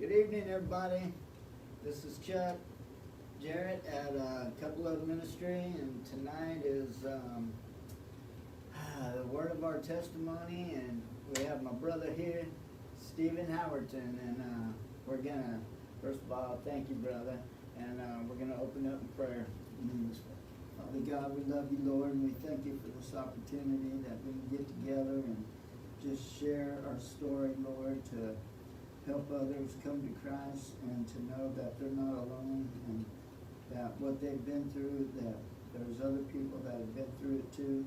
Good evening, everybody. This is Chuck Jarrett at Couple of Ministry, and tonight is the word of our testimony, and we have my brother here, Stephen Howerton, and we're gonna, first of all, thank you, brother, and we're gonna open up in prayer. Father God, we love you, Lord, and we thank you for this opportunity that we can get together and just share our story, Lord, to help others come to Christ and to know that they're not alone, and that what they've been through, that there's other people that have been through it too,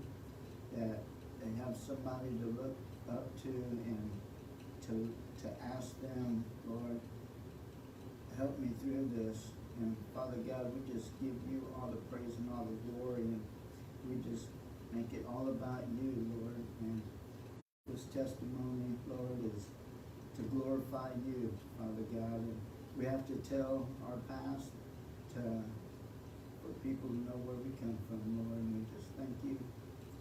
that they have somebody to look up to and to ask them, Lord, help me through this. And Father God, we just give you all the praise and all the glory, and we just make it all about you, Lord. And this testimony, Lord, is to glorify you, Father God. And we have to tell our past for people to know where we come from, Lord. And we just thank you.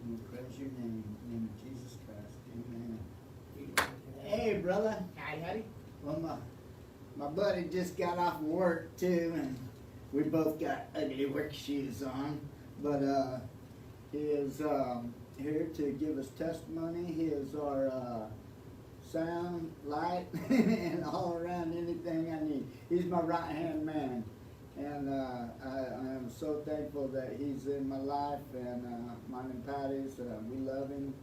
And we praise your name. In the name of Jesus Christ. Amen. Hey, brother. Hi, Howdy. Well, my buddy just got off of work, too, and we both got ugly work shoes on. But he is here to give us testimony. He is our sound, light, and all around anything I need. He's my right-hand man, and I am so thankful that he's in my life, and mine and Patty's. We love him,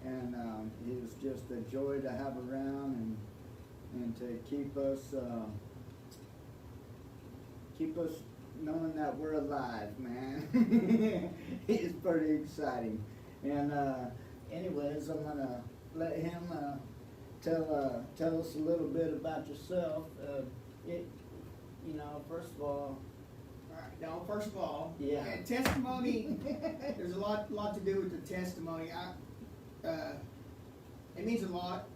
and he's just a joy to have around, and to keep us knowing that we're alive, man. It's pretty exciting. And anyways, I'm gonna let him tell us a little bit about yourself. First of all. All right. Now, first of all, Yeah. Testimony. There's a lot to do with the testimony. It means a lot.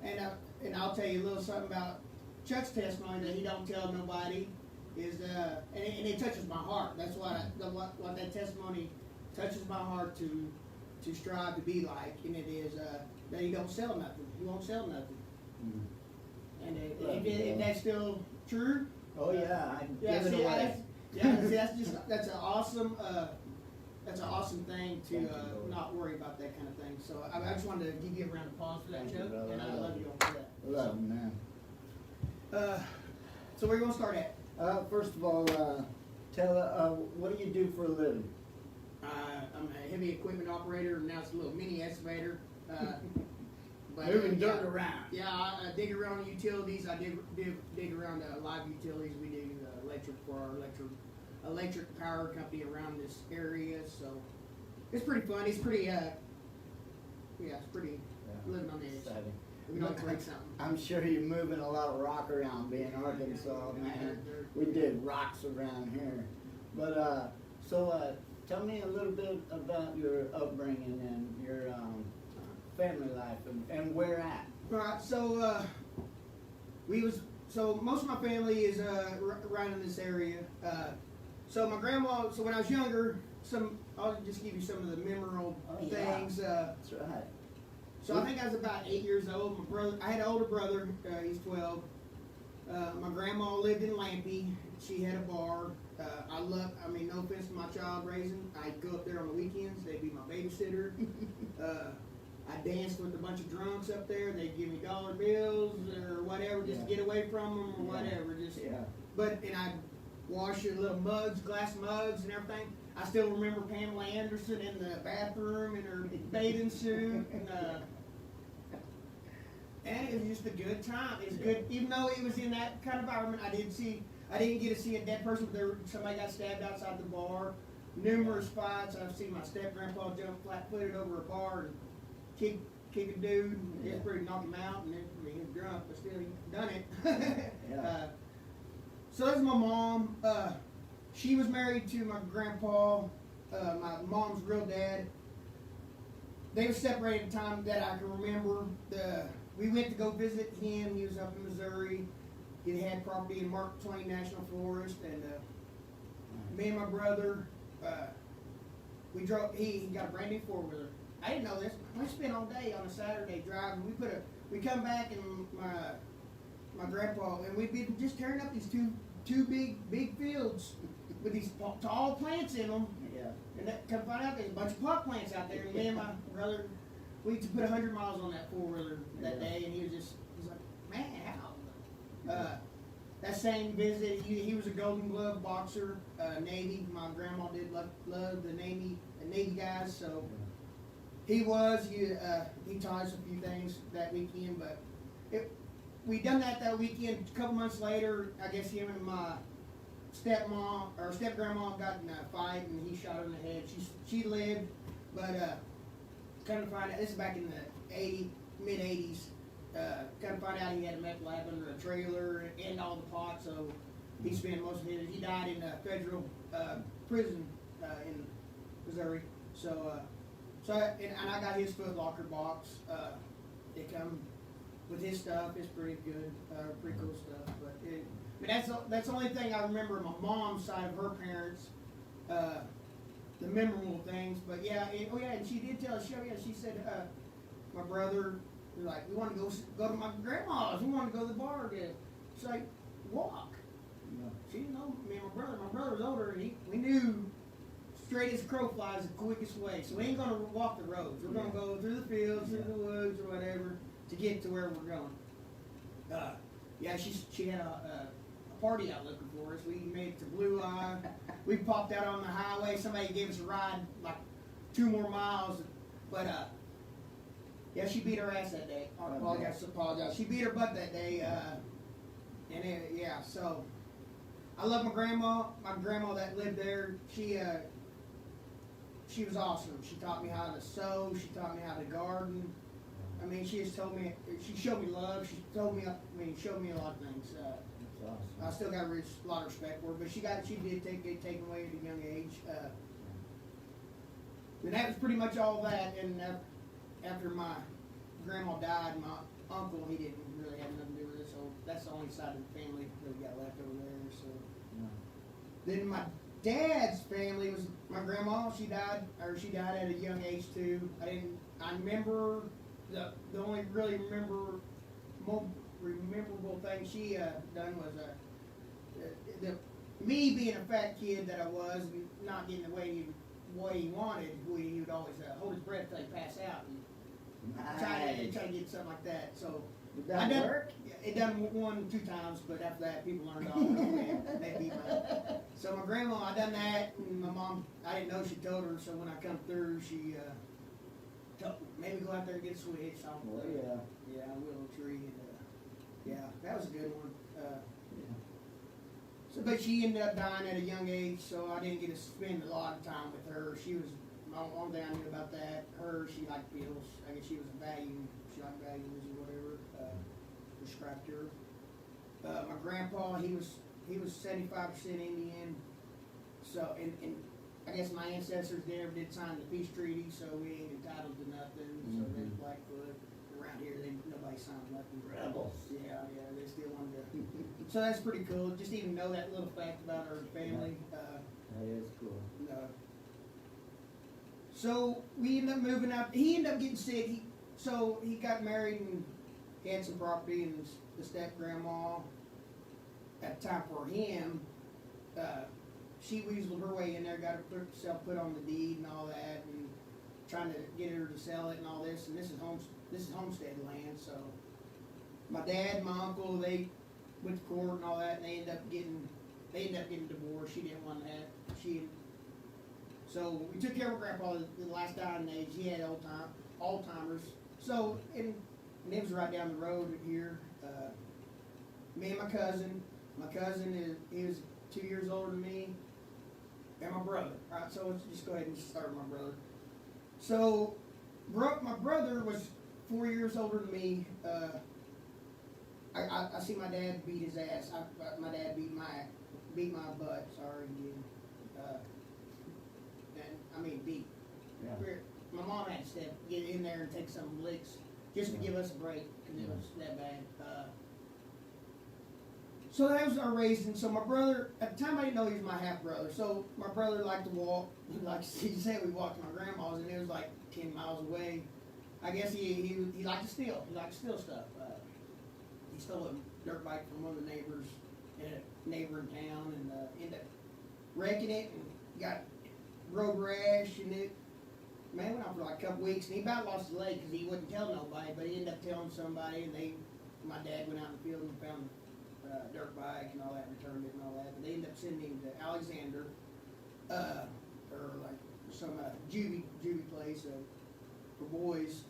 And I'll tell you a little something about Chuck's testimony that he don't tell nobody. And it touches my heart. That's what that testimony touches my heart to strive to be like, and it is that he don't sell nothing. He won't sell nothing. Mm. And if that's still true. Oh yeah, I give it away. That's an awesome thing to not worry about that kind of thing. So I just wanted to give you a round of applause for that, Chuck, and I love you for that. Love you, man. So where are you going to start at? First of all, tell what do you do for a living? I'm a heavy equipment operator, and now it's a little mini excavator. Moving dirt around. Yeah, I dig around utilities. I dig around live utilities. We do electric for our electric power company around this area. So it's pretty fun. It's pretty it's pretty living on the edge. Exciting. We don't break something. I'm sure you're moving a lot of rock around being Arkansas, man. We did rocks around here. But tell me a little bit about your upbringing and your family life and where at. All right, so most of my family is right in this area. So my grandma. So when I was younger, I'll just give you some of the memorable things. That's right. So I think I was about 8 years old. My brother, I had an older brother. He's 12. My grandma lived in Lampe. She had a bar. No offense to my child raising. I'd go up there on the weekends. They'd be my babysitter. I danced with a bunch of drunks up there. They'd give me dollar bills or whatever just to get away from them or whatever. And I'd wash your little mugs, glass mugs and everything. I still remember Pamela Anderson in the bathroom in her bathing suit. And it was just a good time. It was good, even though it was in that kind of environment. I didn't get to see a dead person, but somebody got stabbed outside the bar. Numerous fights. I've seen my step-grandpa jump flat-footed over a bar and kick a dude and desperately knock him out. And he was drunk, but still he done it. So that's my mom. She was married to my grandpa, my mom's real dad. They were separated at a time that I can remember. We went to go visit him. He was up in Missouri. He had property in Mark Twain National Forest, and me and my brother, we drove. He got a brand new four-wheeler. I didn't know this. We spent all day on a Saturday driving. We come back and my grandpa, and we'd be just tearing up these two big fields with these tall plants in them. Yeah. And that, come find out there's a bunch of pot plants out there. And me and my brother, we used to put 100 miles on that 4-wheeler that day, and he's like, man, how? That same visit, he was a Golden Glove boxer, Navy. My grandma did love the Navy guys, so he taught us a few things that weekend. But we done that weekend. A couple months later, I guess him and my stepmom or step-grandma got in a fight, and he shot her in the head. She lived, but kind of find out, this is back in the mid-80s, kind of find out he had a meth lab under a trailer and all the pot, so he spent most of he died in a federal prison in Missouri. So I got his Foot Locker box. It come with his stuff. It's pretty good, pretty cool stuff. But that's the only thing I remember my mom's side of her parents, the memorable things. But yeah, and she did tell us. She said my brother was like, we want to go to my grandma's. We want to go to the bar. She's like, walk. Yeah. She didn't know me and my brother. My brother was older, and we knew straight as a crow flies the quickest way. So we ain't gonna walk the roads. We're gonna go through the fields, through the woods, or whatever to get to where we're going. She had a party out looking for us. We made it to Blue Eye. We popped out on the highway. Somebody gave us a ride like 2 more miles. But she beat her ass that day. I apologize. She beat her butt that day. So I love my grandma. My grandma that lived there, she was awesome. She taught me how to sew. She taught me how to garden. I mean, she showed me love. She showed me a lot of things. That's awesome. I still got a lot of respect for her, but she did get taken away at a young age. And that was pretty much all that. And after my grandma died, my uncle, he didn't really have nothing to do with it, so that's the only side of the family that we got left over there. So then my dad's family was my grandma. She died at a young age too. I remember the only really memorable thing she done was me being a fat kid that I was, and not getting the way he wanted. He would always hold his breath till he pass out and try to get something like that. So Did that work? It done 2 times, but after that, people learned off. They beat me. So my grandma, I done that, and my mom, I didn't know she told her. So when I come through, she made me go out there and get a switch. Yeah, a willow tree, and that was a good one. But she ended up dying at a young age, so I didn't get to spend a lot of time with her. She was, one thing I knew about that, she liked pills. I guess she was she liked values or whatever, prescribed to her. My grandpa, he was 75% Indian, so, and I guess my ancestors never did sign the peace treaty, so we ain't entitled to nothing. So there's Blackfoot. Around here, nobody signed nothing. Rebels. Yeah, they still wanted to. So that's pretty cool. Just even know that little fact about our family. That is cool. So we ended up moving out. He ended up getting sick. So he got married and he had some property, and the step grandma at the time for him, she weaseled her way in there, got herself put on the deed and all that, and trying to get her to sell it and all this. And this is homestead land. So my dad and my uncle, they went to court and all that, and they ended up getting divorced. She didn't want that. So we took care of Grandpa the last dying age. He had Alzheimer's. So and it was right down the road here. Me and my cousin. My cousin he was 2 years older than me, and my brother. All right, so let's just go ahead and start with my brother. So my brother was 4 years older than me. I see my dad beat his ass. My dad beat my butt. Sorry again. Beat. Yeah. My mom had to get in there and take some licks just to give us a break because it was that bad. So that was our raising. So my brother, at the time I didn't know he was my half brother. So my brother liked to walk. He said we walked to my grandma's, and it was like 10 miles away. I guess he liked to steal. He liked to steal stuff. he stole a dirt bike from one of the neighbors in a neighboring town, and ended up wrecking it and got road rash, and it, man, went on for like a couple weeks, and he about lost his leg because he wouldn't tell nobody, but he ended up telling somebody, and my dad went out in the field and found the dirt bike and all that, returned it and all that, but they ended up sending him to Alexander, or like some juvie place for boys,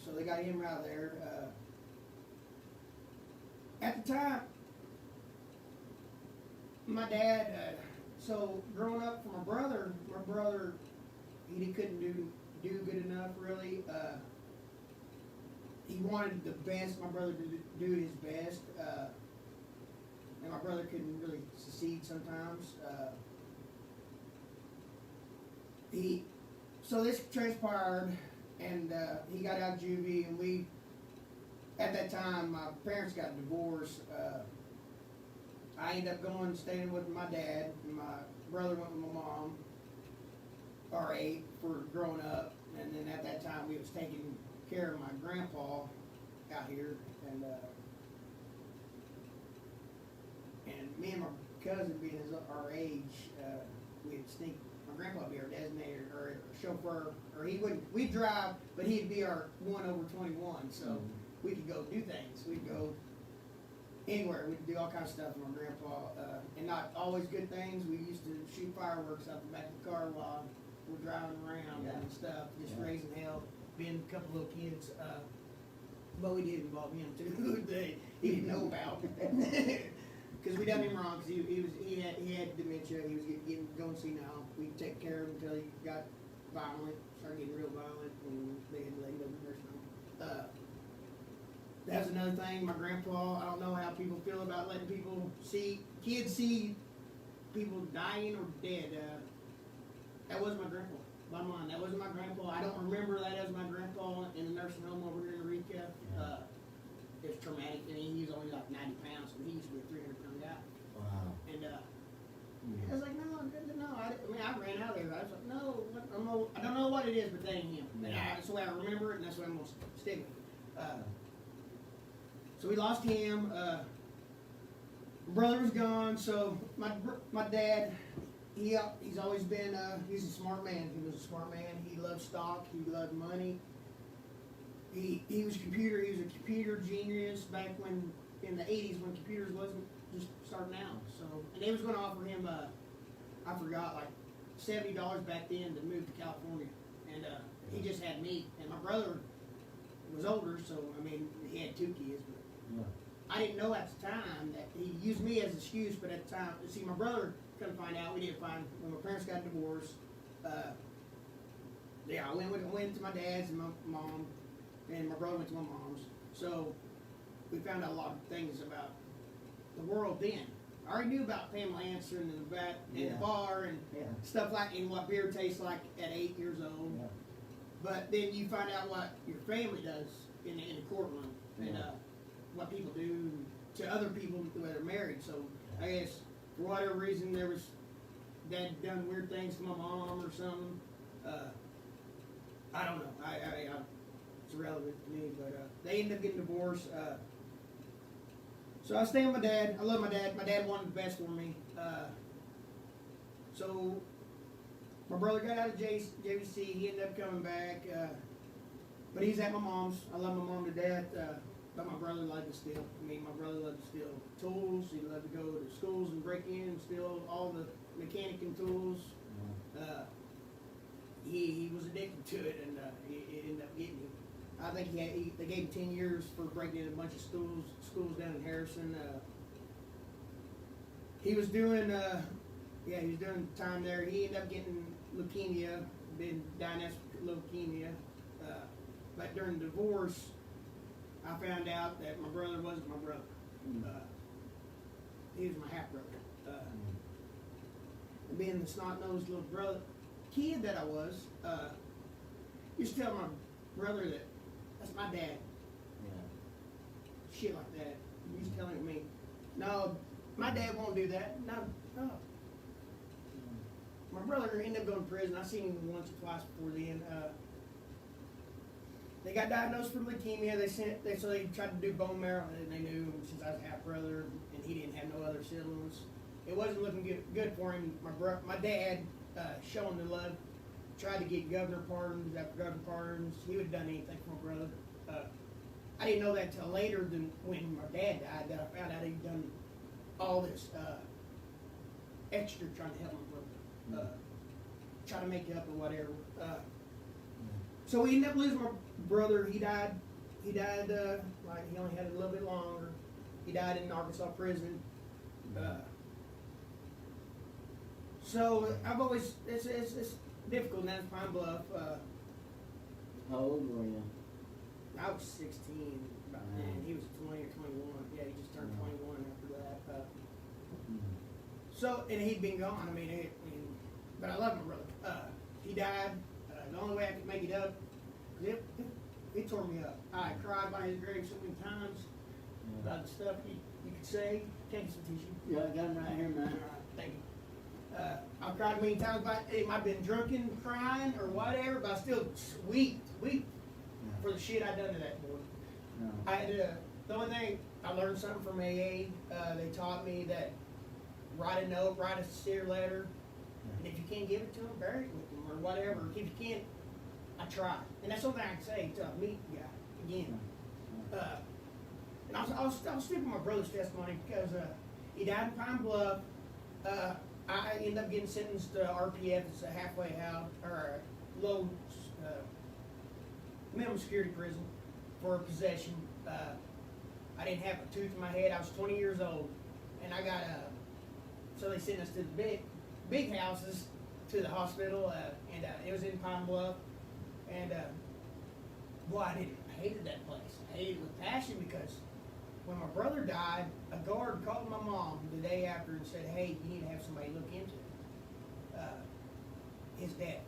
so they got him out there. At the time, my dad, so growing up for my brother, he couldn't do good enough really. He wanted the best, my brother to do his best, and my brother couldn't really succeed sometimes. So this transpired, and he got out of juvie, and at that time, my parents got divorced. I ended up staying with my dad, and my brother went with my mom, R8, for growing up, and then at that time, we was taking care of my grandpa out here, and me and my cousin, being our age, we'd sneak. My grandpa would be our designator or chauffeur, or we'd drive, but he'd be our 1 over 21, so we could go do things. We'd go anywhere. We'd do all kinds of stuff with my grandpa, and not always good things. We used to shoot fireworks out the back of the car while we're driving around and stuff, just raising hell, being a couple little kids. But we did involve him too. He didn't know about. Because we done him wrong. Because he had dementia. He was going senile. We take care of him until he got violent, started getting real violent, and they had to let him go to the nursing home. That's another thing. My grandpa. I don't know how people feel about letting kids see people dying or dead. That wasn't my grandpa. Bottom line, that wasn't my grandpa. I don't remember that as my grandpa in the nursing home over here in Eureka. It was traumatic. I mean, he was only like 90 pounds, and he used to be a 300-pound guy. Wow. And I was like, no. I ran out there. I was like, no, I don't know what it is, but that ain't him. And that's the way I remember it, and that's what I'm going to stick with. So we lost him. Brother was gone, so my dad, he's always been, he's a smart man. He was a smart man. He loved stock. He loved money. He was a computer genius back when, in the 80s, when computers wasn't just starting out. So, and they was going to offer him, I forgot, like $70 back then to move to California. And he just had me. And my brother was older, so, I mean, he had 2 kids. But I didn't know at the time that he used me as an excuse, but at the time, see, my brother, couldn't find out, we didn't find, when my parents got divorced, I went to my dad's and my mom, and my brother went to my mom's. So we found out a lot of things about the world then. I already knew about family answering in the back, in the bar, and stuff like, and what beer tastes like at 8 years old. Yeah. But then you find out what your family does in the courtroom, and what people do to other people that are married. So I guess for whatever reason, dad done weird things to my mom or something. I don't know. It's irrelevant to me, but they ended up getting divorced. So I was staying with my dad. I love my dad. My dad wanted the best for me. So my brother got out of JVC. He ended up coming back. But he's at my mom's. I love my mom to death. But my brother loved to steal. My brother loved to steal tools. He loved to go to schools and break in and steal all the mechanicing tools. He was addicted to it, and it ended up getting him. I think they gave him 10 years for breaking in a bunch of schools down in Harrison. He was doing time there. He ended up getting leukemia, been diagnosed with leukemia. But during the divorce, I found out that my brother wasn't my brother. He was my half brother. And being the snot-nosed little kid that I was, used to tell my brother that that's my dad. Shit like that. He was telling me, no, my dad won't do that. No. My brother ended up going to prison. I seen him once or twice before then. they got diagnosed with leukemia. So they tried to do bone marrow, and they knew since I was half brother and he didn't have no other siblings, it wasn't looking good for him. My dad, showing the love, tried to get governor pardons after governor pardons. He would have done anything for my brother. I didn't know that till later than when my dad died, that I found out he'd done all this extra trying to help my brother, try to make it up or whatever. So we ended up losing my brother. He died. Like he only had a little bit longer. He died in Arkansas prison. So I've always it's difficult now in Pine Bluff. How old were you? I was 16 about then. He was 20 or 21. Yeah, he just turned 21 after that. So, and he'd been gone. But I love my brother. He died. The only way I could make it up, it tore me up. I cried by his grave so many times about the stuff you could say. Can't get some tissue. Yeah, I got him right here, man. Thank you. I cried many times about it. Might have been drunken, crying, or whatever, but I still weep for the shit I done to that boy. No. I had the only thing I learned something from AA. They taught me that write a note, write a sincere letter, and if you can't give it to them, bury it with them or whatever. If you can't, I try, and that's something I can say to a meet guy again. And I'll stick with my brother's testimony because he died in Pine Bluff. I ended up getting sentenced to RPF. It's a halfway house or a low minimum security prison for possession. I didn't have a tooth in my head. I was 20 years old, and I got so they sent us to the big houses to the hospital, and it was in Pine Bluff. And boy, I hated that place. I hated it with passion because when my brother died, a guard called my mom the day after and said, "Hey, you need to have somebody look into his death."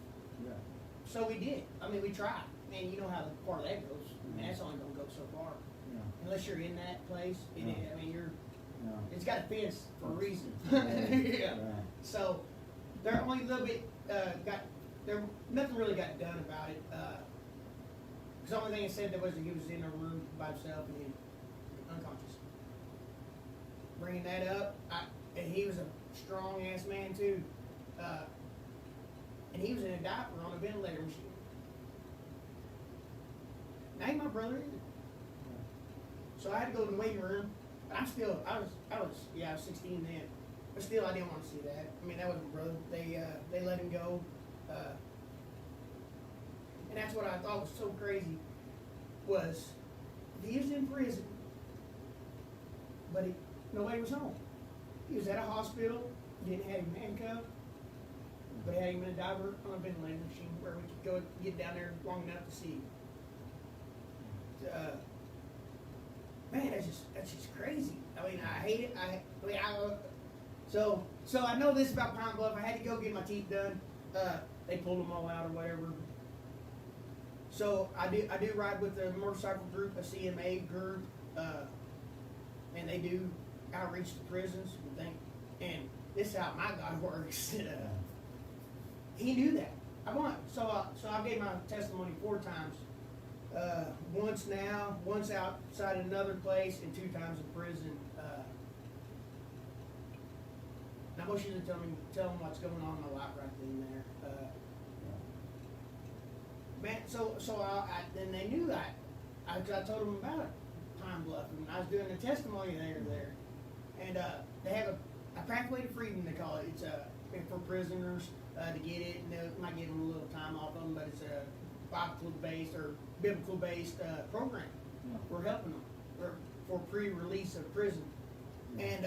Yeah. So we did. We tried. And you know how the part of that goes. That's only going to go so far. Yeah. Unless you're in that place. You're. No. It's got a fence for a reason. Right. Yeah. Right. So they're only a little bit nothing really got done about it. Because the only thing it said that was that he was in a room by himself and he unconscious. Bringing that up, and he was a strong ass man too. And he was in a diaper on a ventilator machine. Now ain't my brother either. So I had to go to the waiting room. But I was 16 then. But still, I didn't want to see that. That wasn't my brother. They let him go. And that's what I thought was so crazy was he was in prison, but nobody was home. He was at a hospital, didn't have him handcuffed, but had him in a diaper on a ventilator machine where we could go get down there long enough to see him. Man, that's just crazy. I hate it. So I know this about Pine Bluff. I had to go get my teeth done. They pulled them all out or whatever. So I do ride with the motorcycle group, a CMA group, and they do outreach to prisons and things. And this is how my God works. He knew that. So I gave my testimony 4 times. Once outside another place, and 2 times in prison. And I want you to tell them what's going on in my life right then and there. Man, then they knew that. I told them about it, Pine Bluff, and I was doing a testimony there. And they have a pathway to freedom, they call it. It's for prisoners to get it, and they might give them a little time off of them, but it's a biblical-based program. Yeah. We're helping them for pre-release of prison. Yeah. And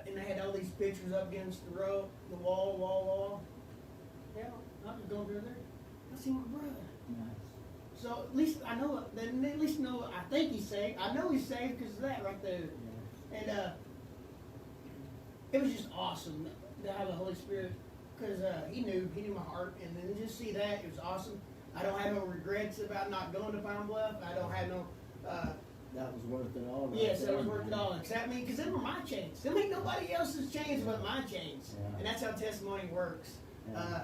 and they had all these pictures up against the wall. Yeah, I was going through there. I see my brother. Nice. So at least I know. Then at least know. I think he's saved. I know he's saved because of that right there. Yeah. And it was just awesome to have the Holy Spirit because he knew my heart, and then just see that, it was awesome. I don't have no regrets about not going to Pine Bluff. I don't have no. That was worth it all. Right Yes, there, that was worth it man. all. Except me, because them are my chains. Them ain't nobody else's chains but my chains. Yeah. And that's how testimony works. Yeah.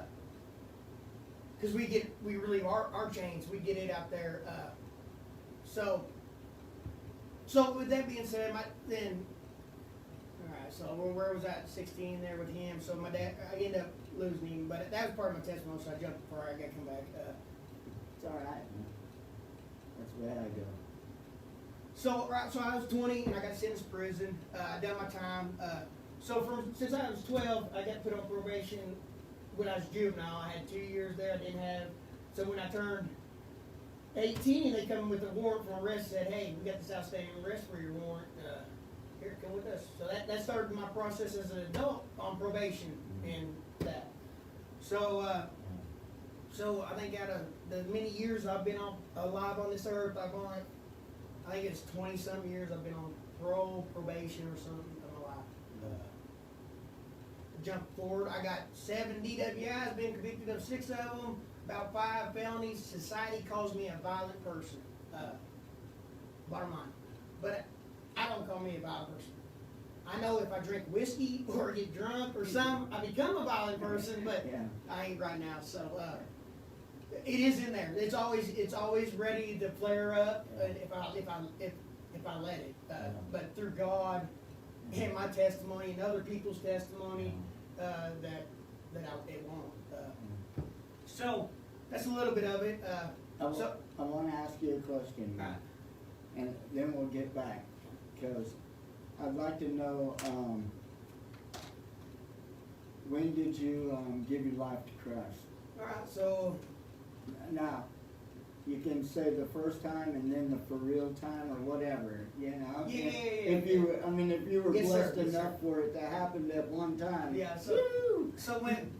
because we relieve our chains. We get it out there. So with that being said, then. All right, so where was I at 16 there with him? So my dad, I ended up losing him, but that was part of my testimony, so I jumped before I got to come back. It's all right, man. That's the way I go. So I was 20 and I got sentenced to prison. I done my time. Since I was 12, I got put on probation when I was juvenile. I had 2 years there. I didn't have. So when I turned 18, they come with a warrant for arrest. Said, "Hey, we got this outstanding arrest for your warrant. Here, come with us." So that started my process as an adult on probation and that. So I think out of the many years I've been alive on this earth, I think it's 20-something years I've been on parole, probation, or something. I'm alive. Jump forward, I got 7 DWIs, been convicted of 6 of them, about 5 felonies. Society calls me a violent person. Bottom line. But I don't call me a violent person. I know if I drink whiskey or get drunk or something, I become a violent person, but Yeah. I ain't right now. So it is in there. It's always ready to flare up if I let it. But through God and my testimony and other people's testimony, it won't. So that's a little bit of it. I want to ask you a question, and then we'll get back, because I'd like to know, when did you give your life to Christ? All right, so Now, you can say the first time and then the for real time or whatever, you know? If you were Yes, sir. blessed enough for it to happen at one time. yeah, so when.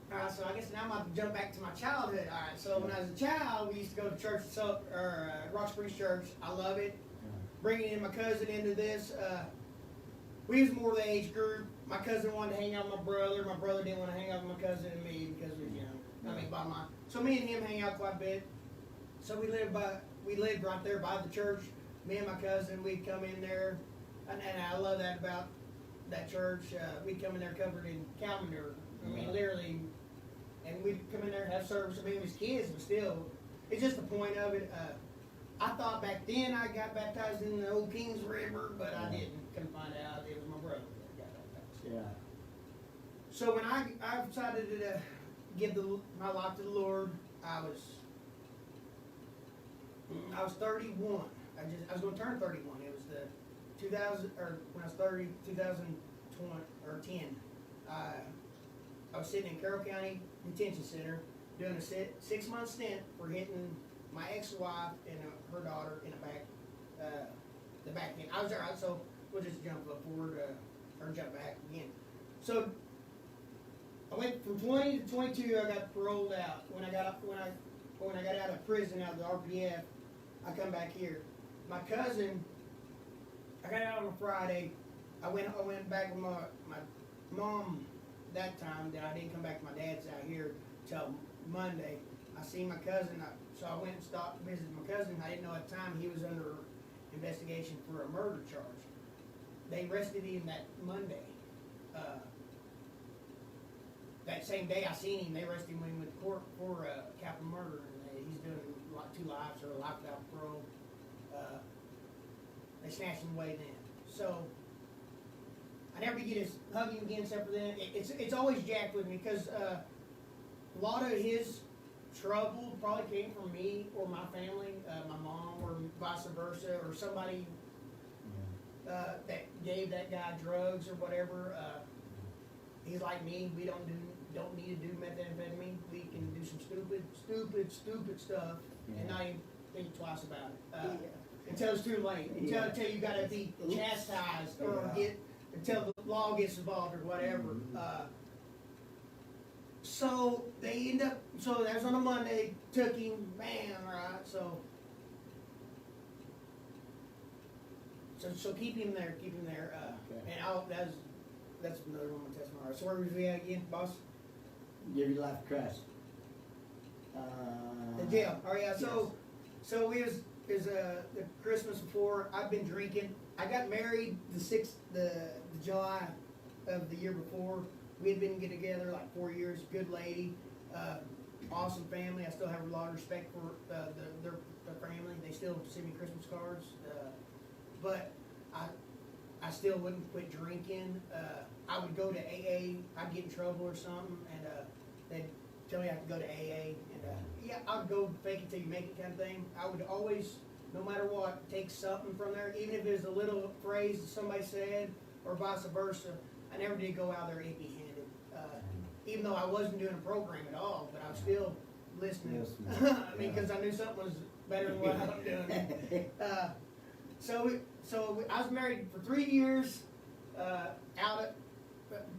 All right, so I guess now I'm going to jump back to my childhood. All right, so when I was a child, we used to go to church, Rock Springs Church. I love it. Bringing in my cousin into this, we was more the age group. My cousin wanted to hang out with my brother. My brother didn't want to hang out with my cousin and me because we was young. Bottom line. So me and him hang out quite a bit. So we lived right there by the church. Me and my cousin, we'd come in there, and I love that about that church. We'd come in there covered in cow manure. Literally, and we'd come in there and have service. We was kids, but still, it's just the point of it. I thought back then I got baptized in the old Kings River, but I didn't. Come find out it was my brother that got baptized. Yeah. So when I decided to give my life to the Lord, I was 31. I was going to turn 31. It was the 2000, or when I was 30, 2020 or 10. I was sitting in Carroll County Detention Center doing a 6-month stint for hitting my ex-wife and her daughter in the back end. I was there, so we'll just jump up forward or jump back again. So I went from 20 to 22. I got paroled out. When I got out of prison, out of the RPF, I come back here. My cousin, I got out on a Friday. I went back with my mom that time. Then I didn't come back to my dad's out here till Monday. I seen my cousin, so I went and stopped to visit my cousin. I didn't know at the time he was under investigation for a murder charge. They arrested him that Monday. That same day I seen him, they arrested him when he went to court for capital murder, and he's doing 2 lives or a life without parole. They snatched him away then. So I never get to hug him again except for then. It's always jacked with me because a lot of his trouble probably came from me or my family, my mom, or vice versa, or somebody that gave that guy drugs or whatever. He's like me. We don't need to do methamphetamine. We can do some stupid stuff and not even think twice about it until it's too late. Until you got to be chastised or until the law gets involved or whatever. So they end up. So that was on a Monday. Took him, bam, right. So keep him there. And that's another one of my testimony. So where was we at again, boss? Give your life to Christ. The jail. Oh yeah. So it was the Christmas before. I've been drinking. I got married the July of the year before. We had been together like 4 years. Good lady. awesome family. I still have a lot of respect for their family. They still send me Christmas cards. But I still wouldn't quit drinking. I would go to AA. I'd get in trouble or something, and they'd tell me I could go to AA. And yeah, I'd go fake it till you make it kind of thing. I would always, no matter what, take something from there, even if it was a little phrase that somebody said, or vice versa. I never did go out there empty-handed. Even though I wasn't doing a program at all, but I was still listening. I mean, because I knew something was better than what I was doing. So I was married for 3 years, out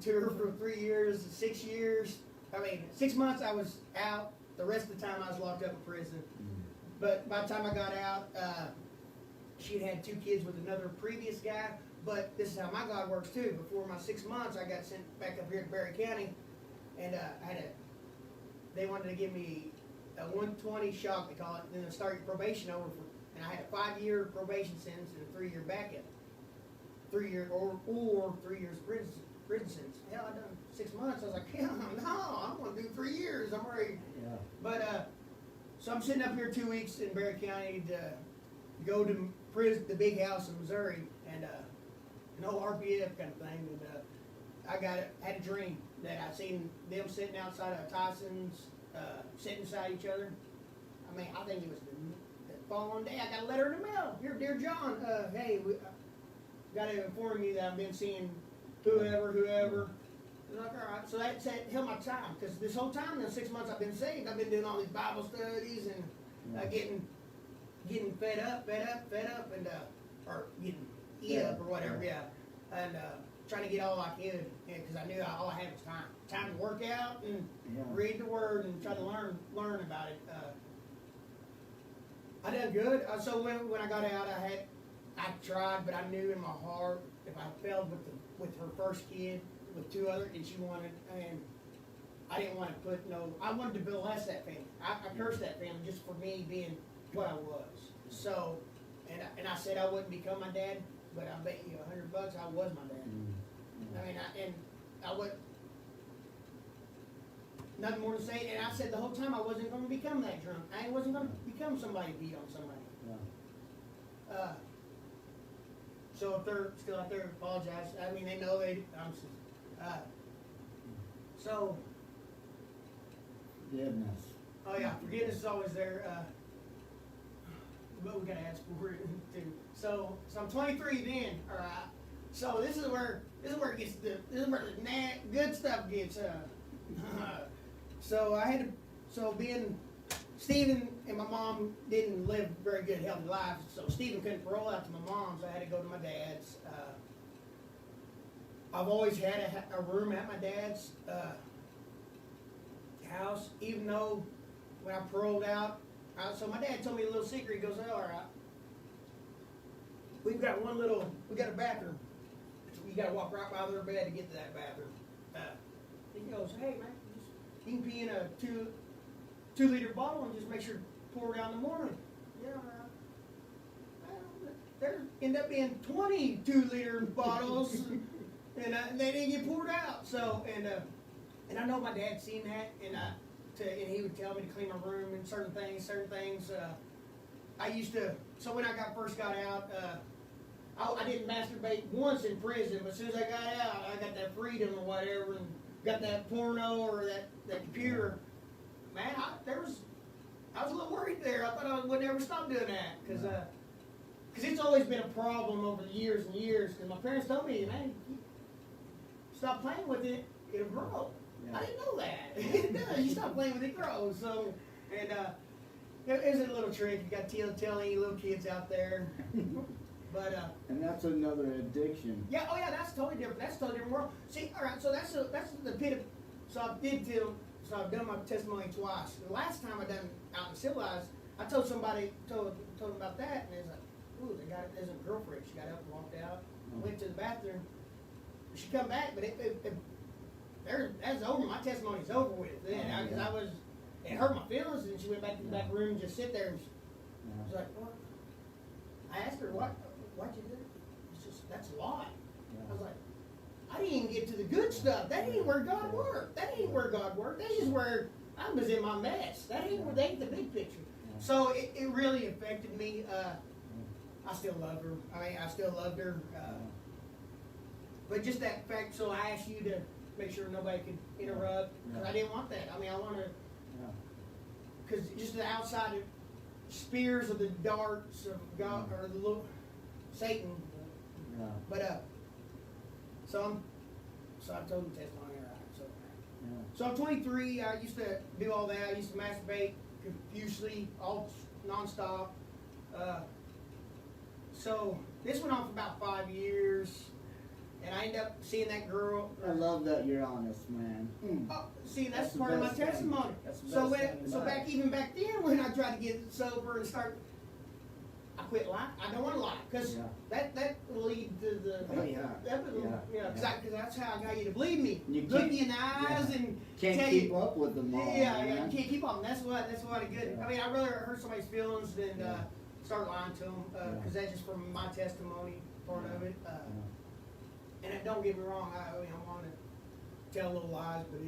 to her for 3 years, 6 years. I mean, 6 months I was out. The rest of the time I was locked up in prison. But by the time I got out, she'd had 2 kids with another previous guy. But this is how my God works too. Before my 6 months, I got sent back up here to Berry County, and they wanted to give me a 120 shock, they call it, and then start your probation over. And I had a 5-year probation sentence and a 3-year back-up. 3 year or 3 years prison sentence. Hell, I done 6 months. I was like, hell no, I want to do 3 years. I'm ready. Yeah. But so I'm sitting up here 2 weeks in Berry County to go to prison, the big house in Missouri, and an old RPF kind of thing. And had a dream that I seen them sitting outside of Tyson's, sitting beside each other. I mean, I think it was the following day. I got a letter in the mail. Here, dear John, hey, got to inform you that I've been seeing whoever. I was like, all right. So that held my time, because this whole time, the 6 months I've been saved, I've been doing all these Bible studies and getting fed up, and or getting eat up or whatever, and trying to get all I could, because I knew all I had was time to work out and read the Word and try to learn about it. I done good. So when I got out, I tried, but I knew in my heart if I failed with her first kid, with 2 other, and she wanted, and I didn't want to I wanted to bless that family. I cursed that family just for me being what I was. So, and I said I wouldn't become my dad, but I bet you $100 I was my dad. I mean, I would, nothing more to say. And I said the whole time I wasn't going to become that drunk. I wasn't going to become somebody beat on somebody. So if they're still out there, apologize. I mean, they know so. Forgiveness. Oh yeah, forgiveness is always there. But we gotta ask for it too. So I'm 23 then. All right. So this is where it gets the good stuff gets. So being Stephen and my mom didn't live very good, healthy lives. So Stephen couldn't parole out to my mom, so I had to go to my dad's. I've always had a room at my dad's house, even though when I paroled out. So my dad told me a little secret. He goes, oh, all right, we got a bathroom. You got to walk right by their bed to get to that bathroom. He goes, hey man, you can pee in a 2-liter bottle and just make sure to pour it out in the morning. Yeah, there end up being 20 2-liter bottles, and they didn't get poured out. So and I know my dad seen that, and he would tell me to clean my room and certain things. I used to. So when I first got out, I didn't masturbate once in prison, but as soon as I got out, I got that freedom or whatever, and got that porno or that computer. Man, I was a little worried there. I thought I would never stop doing that, because it's always been a problem over the years and years. Because my parents told me, man, stop playing with it, it'll grow. I didn't know that. It does. You stop playing with it, grows. So, and it's a little trick. You got to tell any little kids out there. But and that's another addiction. Yeah. Oh yeah. That's totally different. That's a totally different world. See. All right. So that's the pit of. So I've done my testimony twice. The last time I done out in civilized, I told them about that, and it's like, ooh, there's a girlfriend. She got up and walked out, went to the bathroom. She come back, but that's over. My testimony's over with then, because it hurt my feelings, and she went back to the back room and just sit there. And she was like, what? I asked her, why'd you do it? That's a lie. I was like, I didn't even get to the good stuff. That ain't where God worked. That's just where I was in my mess. That ain't the big picture. Yeah. So it really affected me. I still love her. I mean, I still loved her. But just that fact, so I asked you to make sure nobody could interrupt, because I didn't want that. I mean, I want to, because just the outside of spears of the darts of God, or the little Satan. Yeah. But, so I told him testimony, all right. So I'm 23. I used to do all that. I used to masturbate profusely, all nonstop. So this went on for about 5 years, and I ended up seeing that girl. I love that you're honest, man. Oh, see, that's the part of my best thing. testimony. That's the So best thing about it. even back then, when I tried to get sober and start, I quit lying. I don't want to lie, because that will lead to the. Oh, yeah. That would, because that's how I got you to believe me. You Look me in the eyes and can't tell keep you, up with them all. Yeah, man. you can't keep on. That's what a good. Yeah. I mean, I'd rather hurt somebody's feelings than start lying to them, because Yeah. that's just from my testimony part of it. Yeah. And don't get me wrong, I mean, I want to tell little lies, but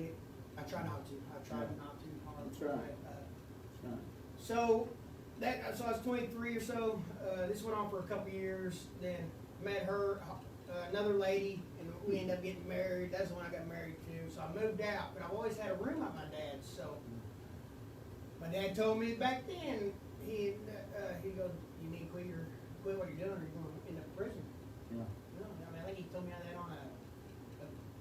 I try not to. I try not to hard. That's right. That's right. So I was 23 or so. This went on for a couple years. Then met her, another lady, and we ended up getting married. That's when I got married too. So I moved out, but I've always had a room at my dad's. So my dad told me back then, he goes, "You need to quit what you're doing, or you're going to end up in prison." Yeah. No, I mean, I think he told me that on a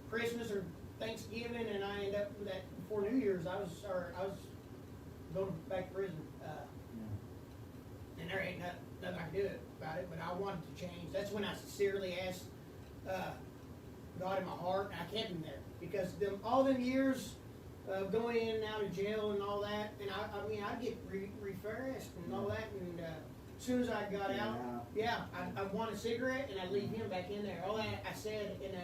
Christmas or Thanksgiving, and I ended up with that before New Year's. I was going back to prison, and there ain't nothing I can do about it. But I wanted to change. That's when I sincerely asked God in my heart, and I kept Him there, because all them years of going in and out of jail and all that, and I mean, I'd get refreshed and all that, and as soon as I got out, I want a cigarette, and I'd leave him back in there. All that I said, and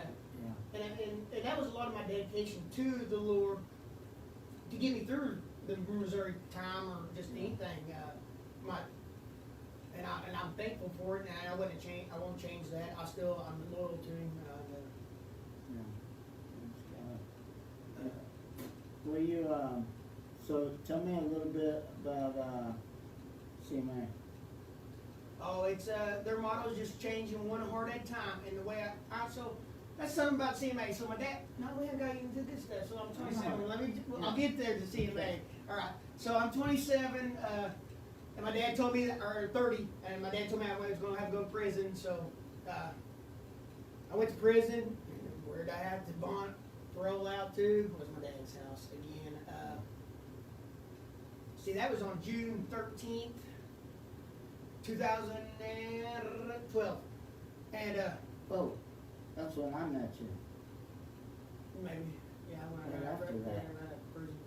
that was a lot of my dedication to the Lord to get me through the Missouri time or just anything. And I'm thankful for it, and I won't change that. I'm loyal to Him. Well, you, so tell me a little bit about CMA. Oh, it's their motto is just changing one heart at a time. And the way I so that's something about CMA. So my dad, no, we haven't got into this stuff. So I'm 27. I'll get there to CMA. All right. So I'm 27, and my dad told me or 30, and my dad told me I was going to have to go to prison. So I went to prison. Where did I have to parole out to? Was my dad's house again. See, that was on June 13th. 2012, and Oh, that's when I met you. maybe, yeah, when I Right got after right that. there, prison.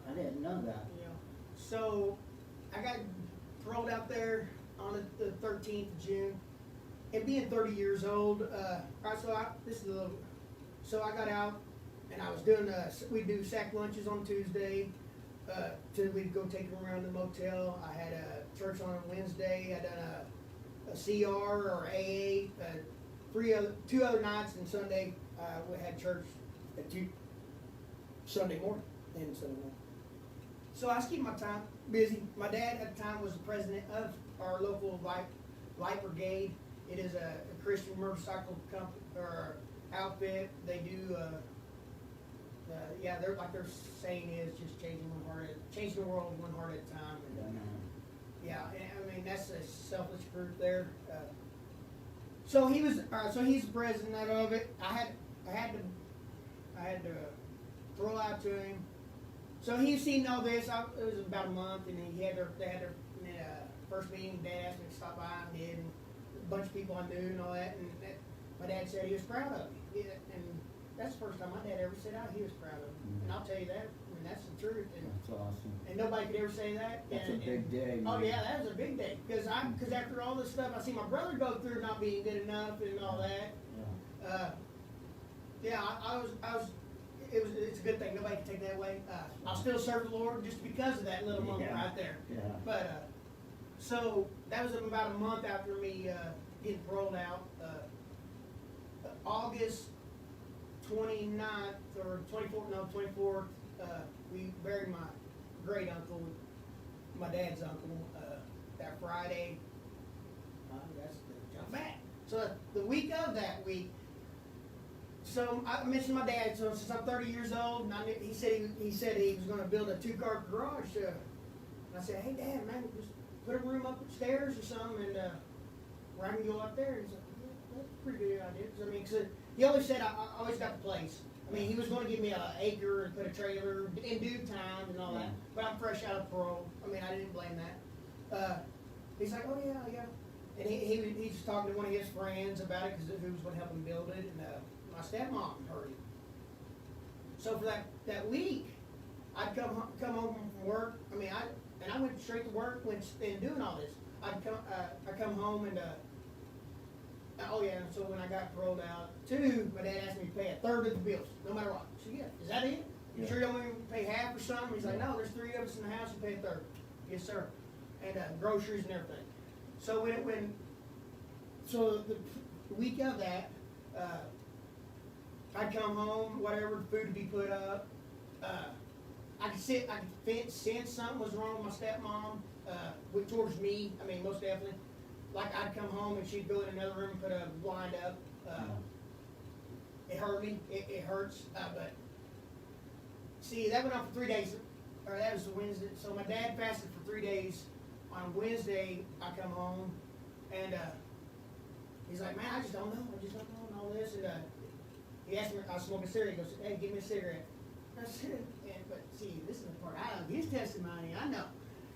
I didn't know that. Yeah. So I got paroled out there on the 13th of June, and being 30 years old, so I got out, and I was doing we do sack lunches on Tuesday. We'd go take them around the motel. I had a church on Wednesday. I done a CR or AA. 2 other nights, and Sunday we had church at Sunday morning. So I was keeping my time busy. My dad at the time was the president of our local light brigade. It is a Christian motorcycle company or outfit. They do. They're like their saying is just changing the world one heart at a time. And, I mean that's a selfless group there. So he's the president of it. I had to throw out to him. So he's seen all this. It was about a month, and they had their first meeting. Dad asked me to stop by, and did, and a bunch of people I knew and all that. And my dad said he was proud of me, and that's the first time my dad ever said he was proud of me. And I'll tell you that. I mean, that's the truth. And, That's awesome. and nobody could ever say that. That's a big day. Oh man. yeah, that was a big day. Because after all this stuff, I see my brother go through not being good enough and all that. It's a good thing. Nobody can take that away. I'll still serve the Lord just because of that little moment right there. Yeah. But so that was about a month after me getting paroled out. August 29th or 24th, we buried my great uncle, my dad's uncle, that Friday. That's the jump back. So the week of that week, so I mentioned my dad. So since I'm 30 years old, and he said he was going to build a 2-car garage. And I said, hey Dad, man, just put a room upstairs or something, and where I can go up there. And he's like, yeah, that's a pretty good idea. 'Cause, I mean, cause he always said I always got the place. I mean, he was going to give me an acre and put a trailer in due time and all that. But I'm fresh out of parole. I mean, I didn't blame that. He's like, oh yeah. And he's just talking to one of his friends about it because who was going to help him build it. And my stepmom heard it. So for that week, I'd come home from work. I mean, I went straight to work and doing all this. I come home and oh yeah. So when I got paroled out, too, my dad asked me to pay a third of the bills, no matter what. I said, yeah, is that it? You sure you don't want me to pay half or something? He's like, no, there's 3 of us in the house. You pay a third. Yes, sir. And groceries and everything. So so the week of that, I'd come home, whatever, food to be put up. I could sense something was wrong with my stepmom, towards me. I mean, most definitely. Like I'd come home and she'd go in another room and put a blind up. It hurt me. It hurts. But see, that went on for 3 days. Or that was the Wednesday. So my dad fasted for 3 days. On Wednesday, I come home and he's like, man, I just don't know. I just don't know and all this. And he asked me, I was smoking a cigarette. He goes, hey, give me a cigarette. I said, but see, this is the part I have his testimony. I know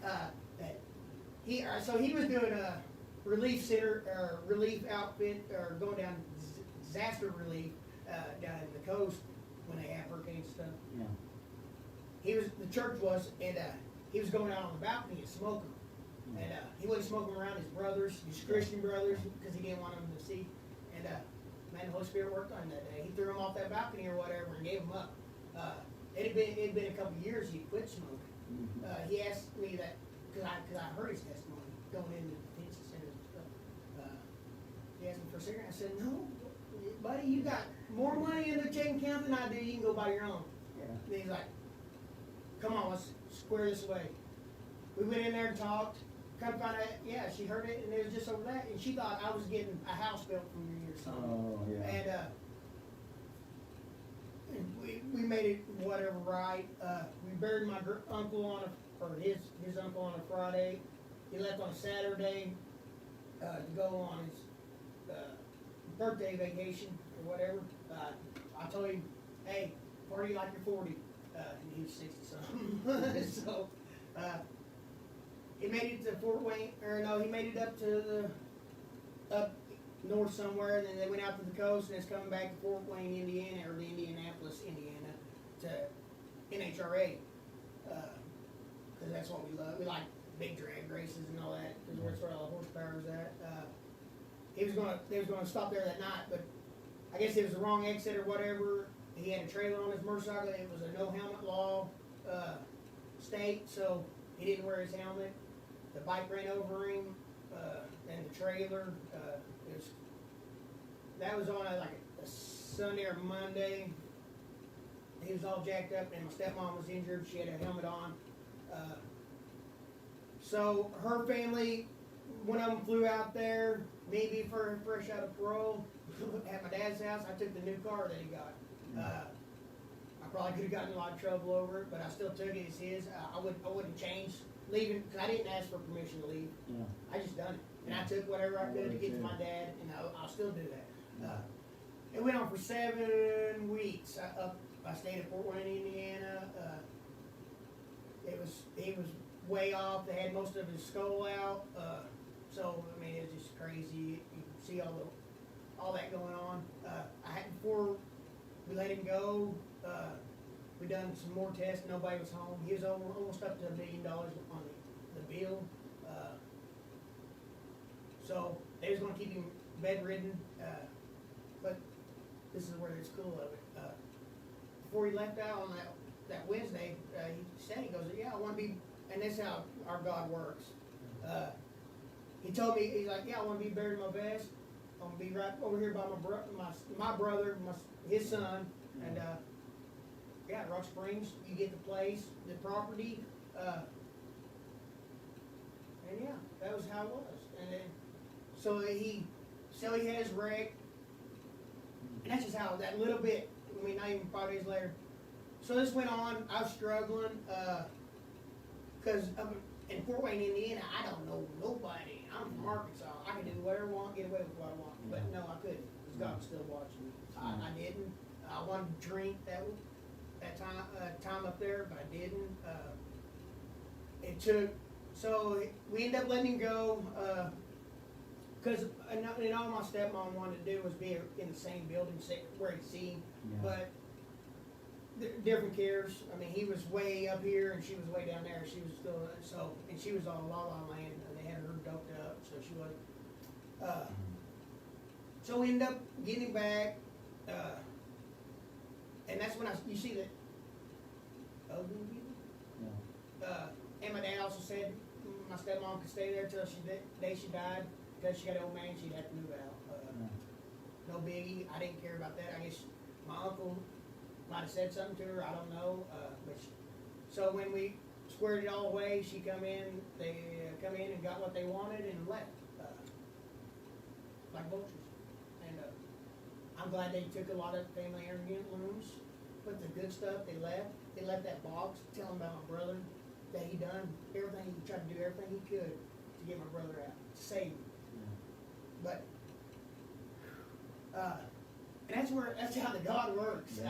that he was doing a relief center or relief outfit or going down disaster relief down in the coast when they have hurricanes and stuff. Yeah. The church was, and he was going out on the balcony and smoking. And he wasn't smoking around his brothers, his Christian brothers, because he didn't want them to see. And man, the Holy Spirit worked on him that day. He threw him off that balcony or whatever and gave him up. It had been a couple of years he quit smoking. He asked me that because I heard his testimony going into the detention center and stuff. He asked me for a cigarette. I said, no, buddy, you got more money in the checking account than I do. You can go buy your own. Yeah. And he's like, come on, let's square this away. We went in there and talked. Come find out, yeah, she heard it, and it was just over that, and she thought I was getting a house built for me or something. Oh, yeah. And we made it whatever right. We buried my uncle his uncle on a Friday. He left on a Saturday to go on his birthday vacation or whatever. I told him, hey, party like you're 40. And he was 60 something. So. He made it to Fort Wayne, or no, he made it up to up north somewhere, and then they went out to the coast, and it's coming back to Fort Wayne, Indiana, or Indianapolis, Indiana, to NHRA, because that's what we love. We like big drag races and all that, because where sort of all the horsepower is at. They was gonna stop there that night, but I guess it was the wrong exit or whatever. He had a trailer on his motorcycle. It was a no helmet law state, so he didn't wear his helmet. The bike ran over him, and the trailer. That was on like a Sunday or Monday. He was all jacked up, and my stepmom was injured. She had a helmet on. So her family, one of them flew out there, maybe for fresh out of parole, at my dad's house. I took the new car that he got. I probably could have gotten in a lot of trouble over it, but I still took it as his. I wouldn't change leaving, because I didn't ask for permission to leave. Yeah. I just done it. And I took whatever I could to get to my dad, and I'll still do that. It went on for 7 weeks. I stayed at Fort Wayne, Indiana. He was way off. They had most of his skull out. So, I mean, it was just crazy. You can see all that going on. Before we let him go, we done some more tests. Nobody was home. He was almost up to $1 million on the bill. So they was going to keep him bedridden. But this is where it's cool of it. Before he left out on that Wednesday, he said, he goes, yeah, I want to be, and that's how our God works. He told me, he's like, yeah, I want to be buried in my vest. I'm going to be right over here by my brother, his son, and Yeah, Rock Springs. You get the place, the property, and yeah, that was how it was. And then, so he had his wreck, and that's just how that little bit. I mean, not even 5 days later. So this went on. I was struggling because in Fort Wayne, Indiana, I don't know nobody. I'm from Arkansas. I can do whatever I want, get away with what I want. But no, I couldn't because God was still watching me. I didn't. I wanted to drink that time up there, but I didn't. It took. So we ended up letting him go because and all my stepmom wanted to do was be in the same building where he'd see him. But different cares. I mean, he was way up here and she was way down there. She was still and she was on La La Land and they had her doped up, so she was. So we ended up getting him back, and that's when you see that. Ugly people. And my dad also said my stepmom could stay there till the day she died because she got an old man. She'd have to move out. No biggie. I didn't care about that. I guess my uncle might have said something to her. I don't know. So when we squared it all away, she come in. They come in and got what they wanted and left, like vultures. And I'm glad they took a lot of family heirlooms, but the good stuff they left. They left that box telling about my brother that he done everything. He tried to do everything he could to get my brother out, to save him. But and that's how the God works.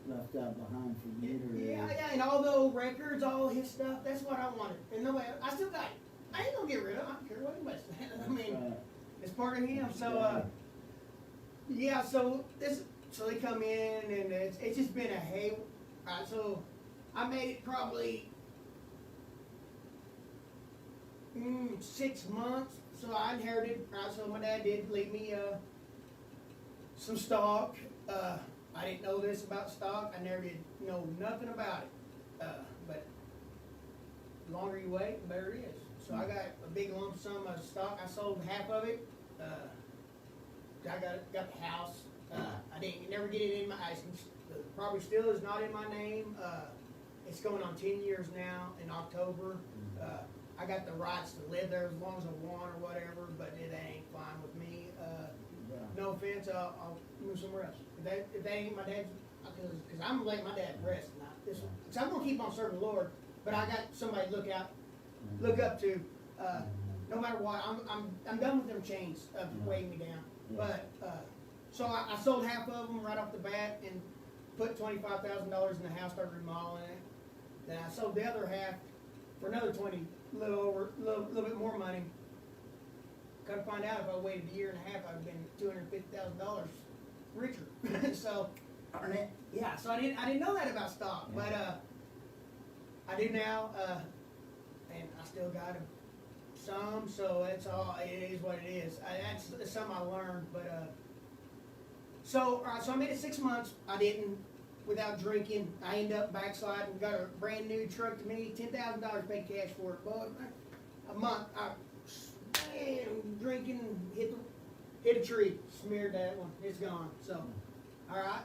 Left out behind for years. Yeah, and all those records, all his stuff, that's what I wanted. And no way, I still got it. I ain't gonna get rid of it. I don't care what anybody says. I mean, it's part of him. So, so they come in, and it's just been a hey. So I made it probably 6 months. So I inherited. So my dad did leave me some stock. I didn't know this about stock. I never did know nothing about it. But the longer you wait, the better it is. So I got a big lump sum of stock. I sold half of it. I got the house. I didn't never get it in my. The property still is not in my name. It's going on 10 years now in October. I got the rights to live there as long as I want or whatever, but it ain't fine with me. No offense, I'll move somewhere else. If that ain't my dad's, because I'm gonna let my dad rest now. So I'm gonna keep on serving the Lord, but I got somebody to look up to. No matter what, I'm done with them chains of weighing me down. But so I sold half of them right off the bat and put $25,000 in the house, started remodeling it. Then I sold the other half for another a little bit more money. Come to find out, if I waited a year and a half, I'd have been $250,000 richer. So, yeah. So I didn't know that about stock, but I do now, and I still got some. So it's all. It is what it is. That's something I learned. But so I made it 6 months. I didn't. Without drinking, I ended up backsliding. Got a brand new truck to me, $10,000 paid cash for it. But a month, drinking, hit a tree, smeared that one. It's gone. So, all right.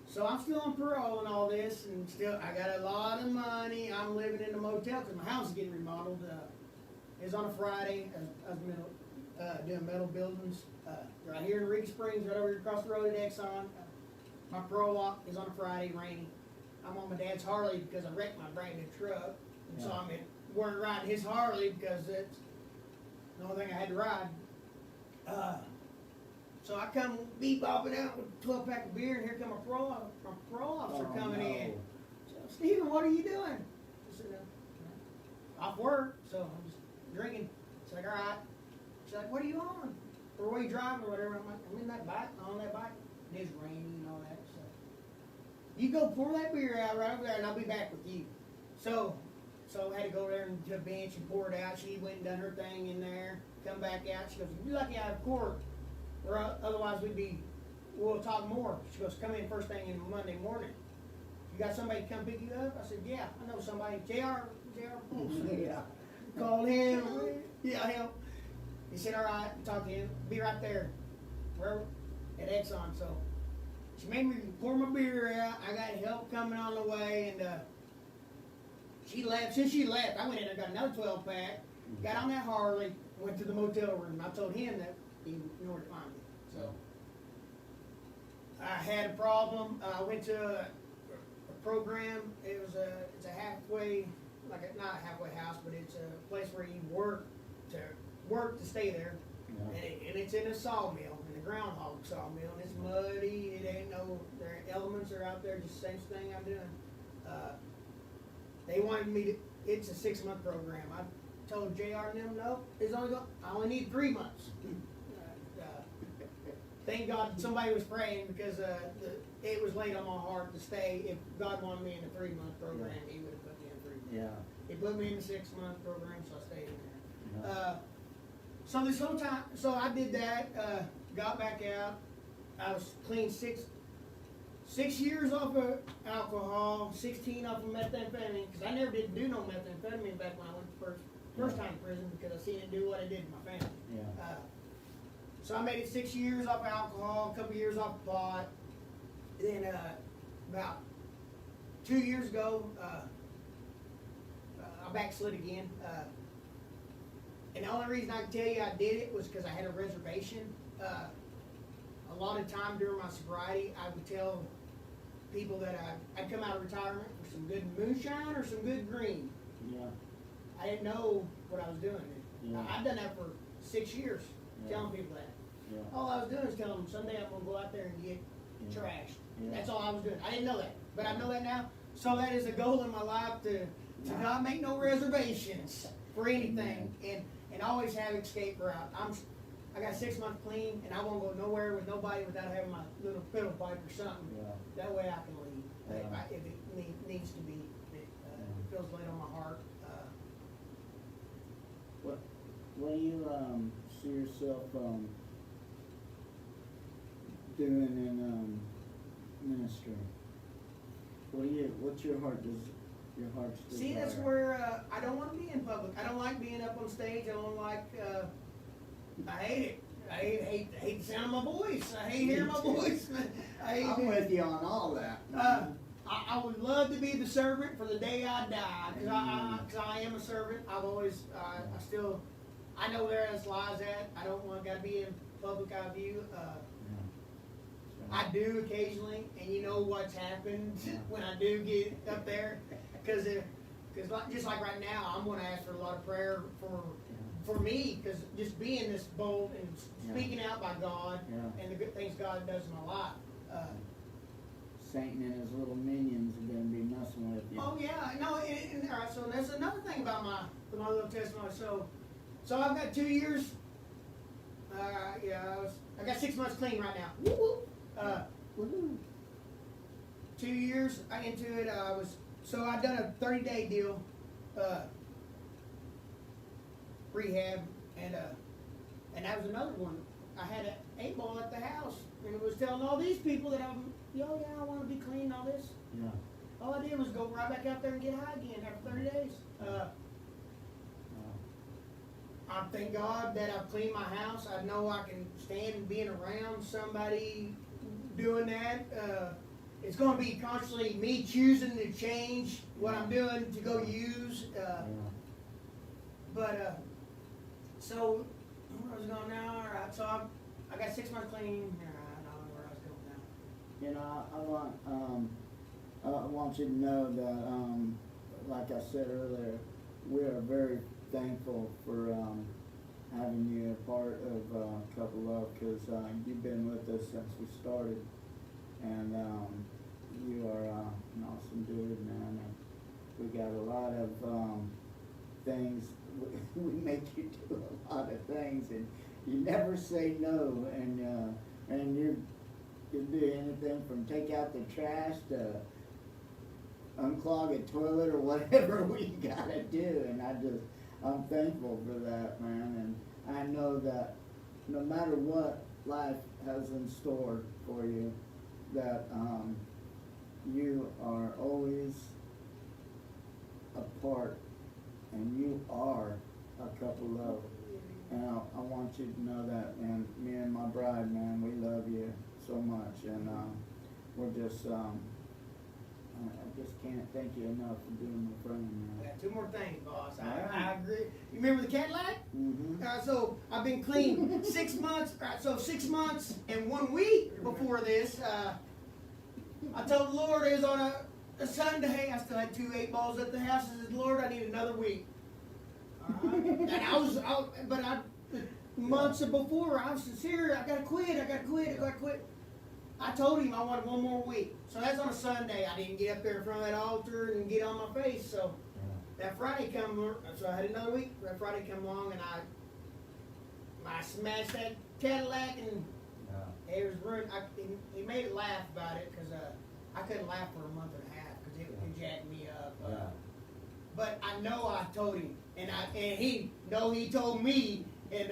So I'm still on parole and all this, and still I got a lot of money. I'm living in a motel because my house is getting remodeled. It was on a Friday. I was doing metal buildings right here in Riga Springs, right over here across the road at Exxon. My parole walk is on a Friday, rainy. I'm on my dad's Harley because I wrecked my brand new truck. And so weren't riding his Harley because it's the only thing I had to ride. So I come bebopping out with a 12-pack of beer, and here come my parole officer coming in. So, Stephen, what are you doing? I said, off work, so I'm just drinking. She's like, all right. She's like, what are you on? Or what are you driving or whatever? I'm like, I'm in that bike, on that bike. It is raining and all that. So you go pour that beer out right over there, and I'll be back with you. So I had to go there to the bench and pour it out. She went and done her thing in there. Come back out. She goes, you're lucky I have court, or otherwise we'll talk more. She goes, come in first thing in Monday morning. You got somebody to come pick you up? I said, yeah, I know somebody. JR. Yeah. Called him. Yeah, him. He said, all right, talk to him. Be right there. Wherever. At Exxon. So She made me pour my beer out. I got help coming on the way, and she left. Since she left, I went in and got another 12-pack, got on that Harley, went to the motel room. I told him that he knew where to find me. So I had a problem. I went to a program. It's a halfway, not a halfway house, but it's a place where you work to stay there. Yeah. And it's in a sawmill, in a groundhog sawmill, and it's muddy. It ain't their elements are out there, just the same thing I'm doing. They wanted me to. It's a 6-month program. I told JR and them, no, I only need 3 months. Thank God somebody was praying, because it was laid on my heart to stay. If God wanted me in a 3-month program, He would have put me in 3 months. Yeah. He put me in a 6-month program, so I stayed in there. Yeah. So this whole time, so I did that. Got back out. I was clean 6 years off of alcohol, 16 off of methamphetamine, because I never did do no methamphetamine back when I went the first time to prison, because I seen it do what it did to my family. Yeah. So I made it 6 years off alcohol, a couple years off pot. Then about 2 years ago, I backslid again. And the only reason I can tell you I did it was because I had a reservation. A lot of time during my sobriety, I would tell people that I'd come out of retirement for some good moonshine or some good green. Yeah. I didn't know what I was doing. Yeah. I've done that for 6 years, telling people that. Yeah. All I was doing is telling them someday I'm going to go out there and get trashed. Yeah. That's all I was doing. I didn't know that, but I know that now. So that is a goal in my life to not make no reservations for anything, and always have escape route. I got 6 months clean, and I won't go nowhere with nobody without having my little fiddle pipe or something. Yeah. That way I can leave if it needs to be. It feels laid on my heart. What do you see yourself doing in ministry? What's your heart desire? See, that's where I don't want to be in public. I don't like being up on stage. I don't like. I hate it. I hate the sound of my voice. I hate hearing my voice. I'm with you on all that. I would love to be the servant for the day I die, because I am a servant. I've always, I know where this lies at. I don't want to be in public eye view. I do occasionally, and you know what's happened when I do get up there, because just like right now, I'm going to ask for a lot of prayer for me, because just being this bold and speaking out by God and the good things God does in my life. Satan and his little minions are going to be messing with you. Oh yeah, no, and all right. So that's another thing about my little testimony. So I've got 2 years. I got 6 months clean right now. Woo-hoo. 2 years into it, I'd done a 30-day deal, rehab, and that was another one. I had an 8-ball at the house, and it was telling all these people that I want to be clean and all this. Yeah. All I did was go right back out there and get high again after 30 days. I thank God that I've cleaned my house. I know I can stand being around somebody doing that. It's going to be constantly me choosing to change what I'm doing to go use. So where I was going now? All right, so I got 6 months clean. I don't know where I was going now. You know, I want you to know that, like I said earlier, we are very thankful for having you a part of Couple Love, because you've been with us since we started, and you are an awesome dude, man. And we got a lot of things. We make you do a lot of things, and you never say no, and you do anything from take out the trash to unclog a toilet or whatever we gotta do, and I'm thankful for that, man, and I know that no matter what life has in store for you, that you are always a part, and you are a Couple Love, and I want you to know that, man. Me and my bride, man, we love you so much, and we're just, I just can't thank you enough for being my friend, I man. got 2 more things, boss. Alright. I agree. You remember the Cadillac? Mm-hmm. So I've been clean 6 months. So 6 months and 1 week before this, I told the Lord it was on a Sunday. I still had 2 8-balls at the house. I said, Lord, I need another week. And months before, I was sincere. I gotta quit. I told him I wanted 1 more week. So that's on a Sunday. I didn't get up there in front of that altar and get on my face. So that Friday come, so I had another week. That Friday come along and I smashed that Cadillac and it was ruined. He made it laugh about it because I couldn't laugh for a month and a half because it jacked me up. But I know I told him, and he told me, and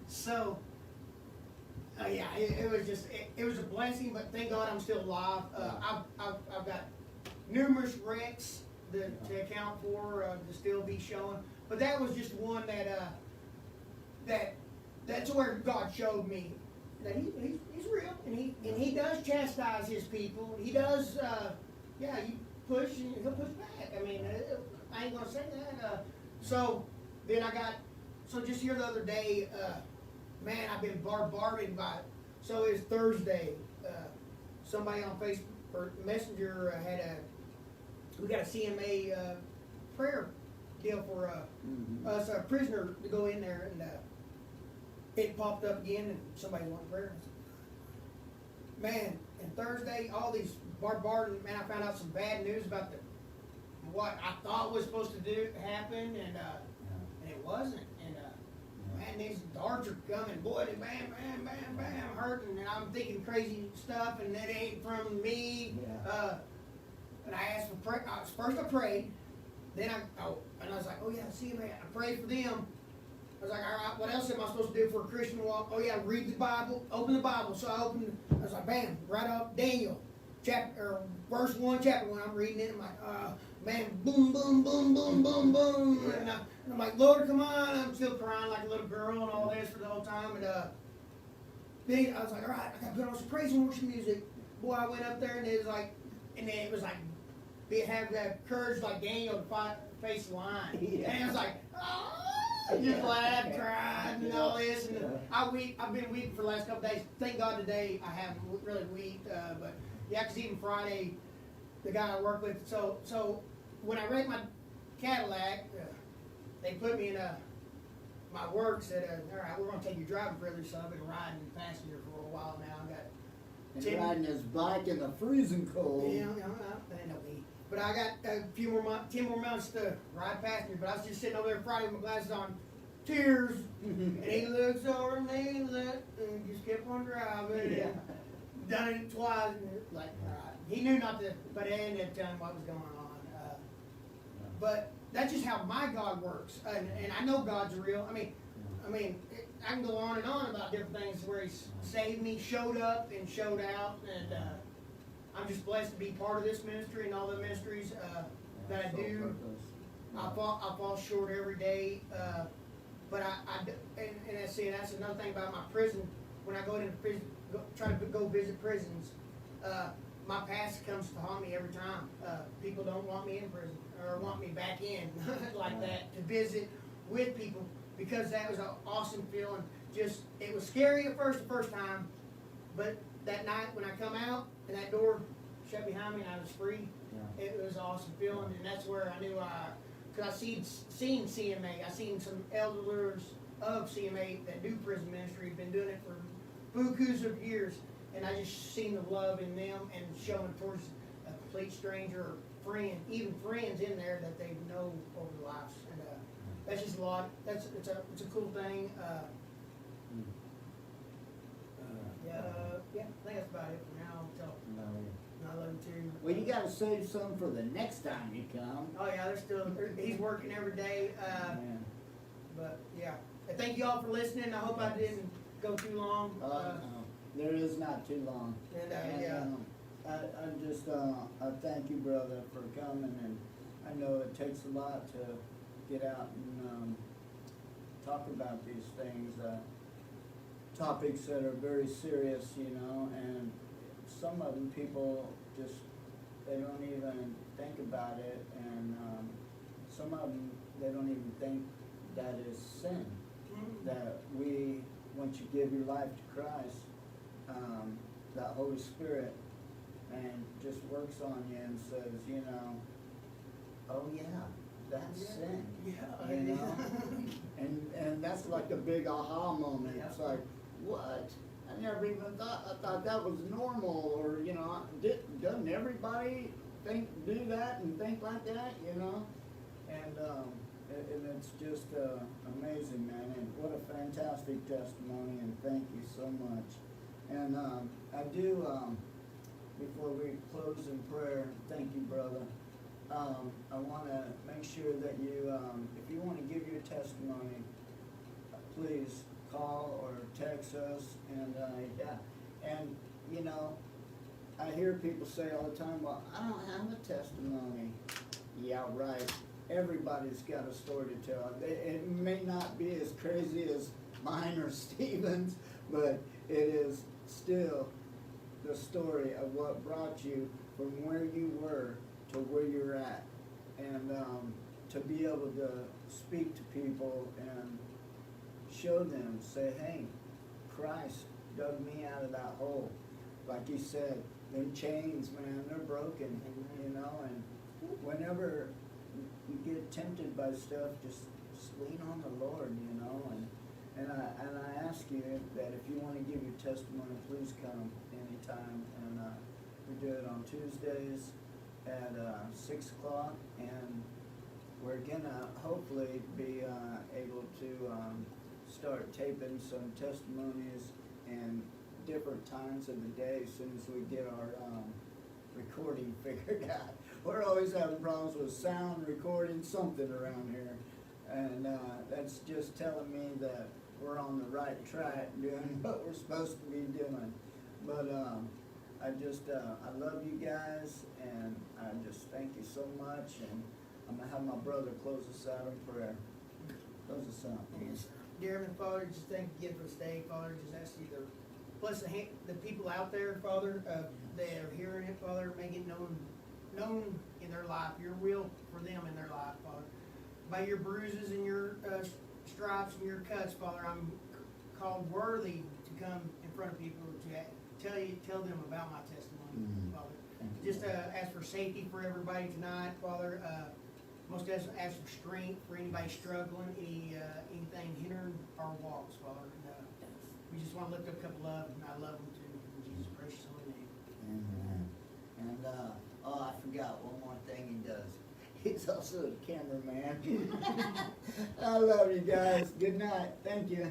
so. Yeah, it was just it was a blessing, but thank God I'm still alive. I've got numerous wrecks to account for to still be showing, but that was just one that's where God showed me that he's real, and he does chastise his people. He does, you push and he'll push back. I mean, I ain't gonna say that. So just here the other day. Man, I've been bombarded by it. So it's Thursday. Somebody on Facebook or Messenger we got a CMA prayer deal for us, a prisoner, to go in there, and it popped up again, and somebody wanted prayer. Man, and Thursday, all these bombarding. Man, I found out some bad news about what I thought was supposed to happen, and it wasn't. Man, these darts are coming, boy, they bam, bam, bam, bam, hurting, and I'm thinking crazy stuff, and it ain't from me. And I asked for prayer. First I prayed, then I was like, oh yeah, see, man, I prayed for them. I was like, all right, what else am I supposed to do for a Christian walk? Oh yeah, read the Bible, open the Bible. So I was like, bam, right up Daniel, verse 1, chapter 1. I'm reading it. I'm like, man, boom, boom, boom, boom, boom, boom. And I'm like, Lord, come on. I'm still crying like a little girl and all this for the whole time. And then I was like, all right, I got to put on some praise and worship music. Boy, I went up there and it was like, have that courage like Daniel to face the lion. And I was like, oh, just laughed, cried, and all this. And I've been weeping for the last couple days. Thank God today I haven't really wept. But yeah, because even Friday, the guy I work with, so when I wrecked my Cadillac, they put me in my work said, all right, we're going to take you driving privilege. So I've been riding passenger for a while now. And riding his bike in the freezing cold. Yeah, I know me. But I got a few more 10 more months to ride passenger. But I was just sitting over there Friday with my glasses on, tears, and he looks over at me and just kept on driving. Yeah. Done it twice, and like, all right. He knew not to, but I ended up telling him what was going on. But that's just how my God works, and I know God's real. I mean, I can go on and on about different things where He's saved me, showed up, and showed out, and I'm just blessed to be part of this ministry and all the ministries that I do. I fall short every day, but that's another thing about my prison. When I go into prison, try to go visit prisons, my past comes to haunt me every time. People don't want me in prison or want me back in like that to visit with people, because that was an awesome feeling. It was scary at first, the first time, but that night when I come out and that door shut behind me and I was free, it was an awesome feeling. And that's where I knew because I seen CMA, I seen some elders of CMA that do prison ministry, been doing it for bukus of years, and I just seen the love in them and showing towards a complete stranger or friend, even friends in there that they know over the lives, and that's just a lot. It's a cool thing. I think that's about it for now. I love you too. Well, you got to save some for the next time you come. Oh yeah, he's working every day. But yeah, I thank you all for listening. I hope I didn't go too long. No, there is not too long. I thank you, brother, for coming, and I know it takes a lot to get out and talk about these things, topics that are very serious, and some of them people just, they don't even think about it, and some of them, they don't even think that is sin. That once you give your life to Christ, that Holy Spirit and just works on you and says, you know, oh yeah, that's sin. Yeah. You know? and that's like a big aha moment. Yeah. It's like, what? I never even I thought that was normal, or, you know, doesn't everybody do that and think like that, you know? And it's just amazing, man, and what a fantastic testimony, and thank you so much. And I do, before we close in prayer, thank you, brother. I want to make sure that you, if you want to give your testimony, please call or text us, and yeah. And, you know, I hear people say all the time, well, I don't have a testimony. Yeah, right. Everybody's got a story to tell. It may not be as crazy as mine or Stephen's, but it is still the story of what brought you from where you were to where you're at. And to be able to speak to people and show them, say, hey, Christ dug me out of that hole. Like you said, them chains, man, they're broken, you know, and whenever you get tempted by stuff, just lean on the Lord, you know, and I ask you that if you want to give your testimony, please come anytime, and we do it on Tuesdays at 6 o'clock, and we're gonna hopefully be able to start taping some testimonies and different times of the day as soon as we get our recording figured out. We're always having problems with sound recording something around here, and that's just telling me that we're on the right track doing what we're supposed to be doing. But I love you guys, and I just thank you so much, and I'm gonna have my brother close us out in prayer. Close us out, please. Dear Heavenly Father, just thank you again for this day, Father. Just ask you to bless the people out there, Father, that are hearing it, Father, make it known in their life, your will for them in their life, Father. By your bruises and your stripes and your cuts, Father, I'm called worthy to come in front of people to tell them about my testimony, Father. Just ask for safety for everybody tonight, Father. Most ask for strength for anybody struggling, anything hindering our walks, Father. We just want to lift up a couple of them, and I love them too, in Jesus' precious holy name. Amen. And I forgot one more thing he does. He's also a cameraman. I love you guys. Good night. Thank you.